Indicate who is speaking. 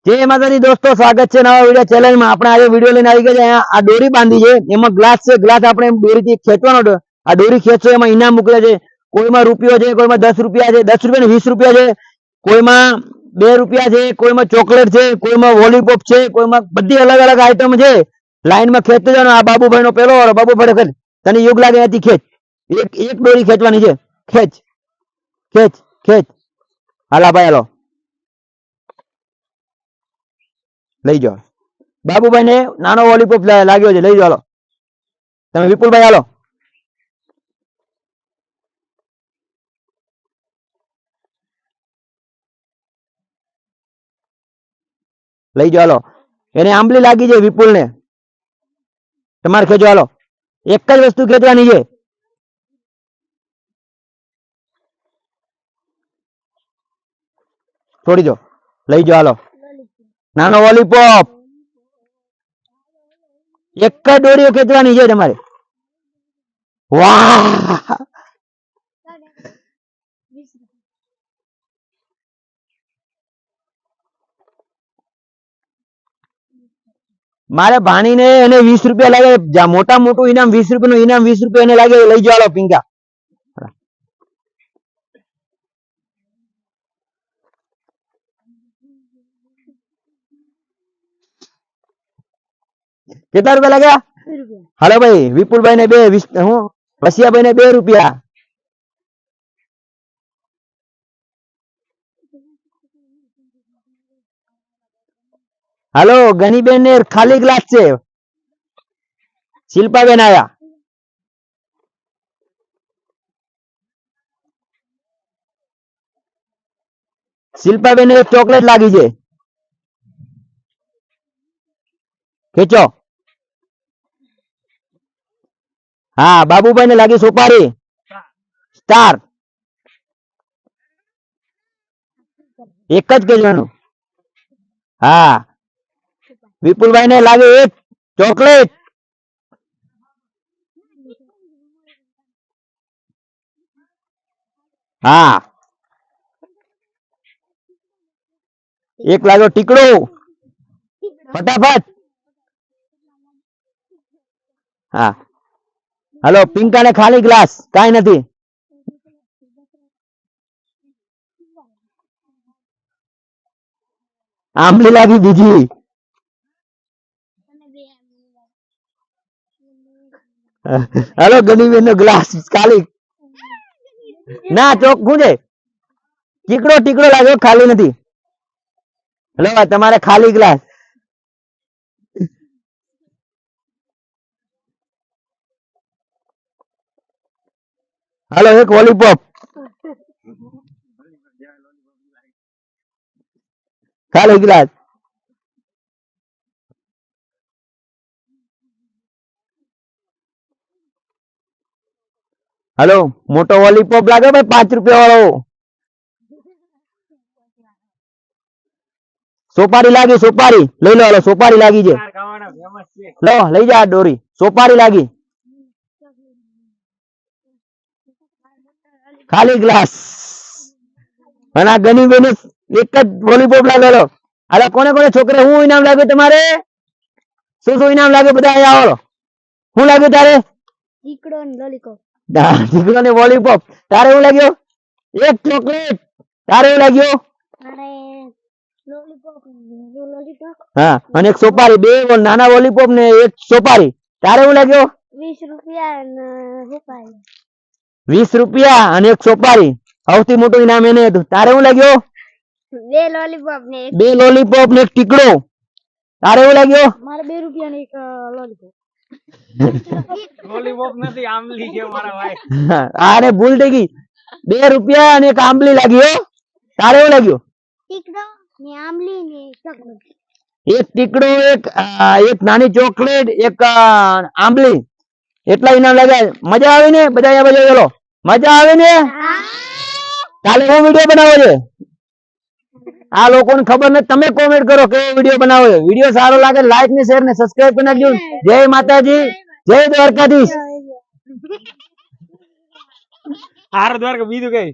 Speaker 1: जय माताजी दोस्तों, स्वागत है नवा वीडियो चैनल में। આપણે આજે વિડિયો લઈને આવી ગયા છે। આ દોરી બાંધી છે, એમાં ગ્લાસ છે। ગ્લાસ આપણે દોરીથી ખેંચવાનો, આ દોરી ખેંચો એમાં ઇનામ મૂકેલા છે। કોઈમાં રૂપિયો છે, કોઈમાં 10 રૂપિયા છે, 10 રૂપિયા ને 20 રૂપિયા છે, કોઈમાં 2 રૂપિયા છે, કોઈમાં ચોકલેટ છે, કોઈમાં વોલીપોપ છે, કોઈમાં બધી અલગ અલગ આઈટમ છે। લાઈનમાં ખેંચતો જવાનો। આ બાબુભાઈનો પહેલો વાળો, બાબુભાઈ ખેંચ, તને યોગ લાગે એથી ખેંચ। એક દોરી ખેંચવાની છે, ખેંચ ખેંચ ખેંચ। હાલા ભાઈ હાલો, લઈ જાઓ। બાબુભાઈ ને નાનો વોલીપોપ લાગ્યો છે, લઈ જાઓ હાલો। તમે વિપુલભાઈ હાલો, લઈ જાઓ હાલો। એને આંબલી લાગી છે વિપુલ ને, તમારે ખેંચો હાલો। એક જ વસ્તુ ખેંચવાની છે। છોડી દો, લઈ જાઓ હાલો। નાનો વોલીપોપ, એક જ દોરીઓ ખેંચવાની છે તમારે। વાહ, મારે ભાણીને એને 20 રૂપિયા લાગે। મોટા મોટું ઇનામ 20 રૂપિયાનું ઇનામ, 20 રૂપિયા એને લાગે। લઈ જાઓ હાલો પિંકા। કેટલા રૂપિયા લાગ્યા? હાલો ભાઈ, વિપુલભાઈ ને 2, હું વસિયાભાઈ ને 2 રૂપિયા। હાલો, ગનીબેન ને ખાલી ગ્લાસ છે। શિલ્પાબેન આયા। શિલ્પાબેન ને એક ચોકલેટ લાગી છે, ખેંચો। હા, બાબુભાઈ ને લાગી સોપારી સ્ટાર, એક જ ખેંચવાનું। હા, વિપુલભાઈ ને લાગે એક ચોકલેટ। હા, એક લાગ્યો ટીકડો, ફટાફટ। હા હાલો, પિંકા ને ખાલી ગ્લાસ, કાઈ નથી। આંબલી લાગી બીજી। હાલો, ગનીબેન નો ગ્લાસ ખાલી, ના ચોખ્ખું છે। ટીકડો ટીકડો લાગ્યો, ખાલી નથી। હલો, તમારે ખાલી ગ્લાસ। હાલો, એક વોલીપોપ, ખાલી ગ્લાસ। હાલો, મોટો વોલીપોપ લાગે ભાઈ, 5 રૂપિયા વાળો। સોપારી લાગી, સોપારી લઈ લો હાલો। સોપારી લાગી છે, લો લઈ જા દોરી। સોપારી લાગી, ખાલી ગ્લાસ। અને આ ગનીબેન એક જ વોલીપોપ લાગેલો। હાલો, કોને કોને છોકરા શું ઇનામ લાગ્યું તમારે? શું શું ઇનામ લાગ્યું? બધા અહીંયા આવો। શું લાગ્યું તારે? ટીકડો ને લોલીપોપ। ટીકડો ને વોલીપોપ। તારે શું લાગ્યું? એક ચોકલેટ। તારે શું લાગ્યું? હા, અને એક સોપારી, 2 નાના વોલીપોપ ને એક સોપારી। તારે શું લાગ્યો? 20 રૂપિયા અને સોપારી। 20 રૂપિયા અને એક સોપારી, સૌથી મોટું ઇનામ એને હતું। તારે શું લાગ્યો? 2 લોલીપોપ ને એક ટીકડો। તારે શું લાગ્યો? મારે 2 રૂપિયા ને એક લોલીપોપ। લોલીપોપ નથી, આંબલી છે મારા ભાઈ। આને ભૂલ થઈ ગઈ, 2 રૂપિયા અને એક આંબલી લાગી હો। તારે શું લાગ્યું? ટીકડો ને આંબલી ને ચોકલેટ। એક ટીકડો, એક નાની ચોકલેટ, એક આંબલી, એટલા ઇનામ લાગ્યા। મજા આવી ને? બધા અહીંયા બાજુ ચલો, મજા આવે ને? કાલે હું વિડીયો બનાવો છે? આ લોકોને ખબર નથી, તમે કોમેન્ટ કરો કેવો વિડીયો બનાવો છે। વિડીયો સારો લાગે લાઈક ને શેર ને સબસ્ક્રાઇબ કરી નાખજો। જય માતાજી, જય દ્વારકાધીશ। હાર દ્વારકા, બીજું કઈ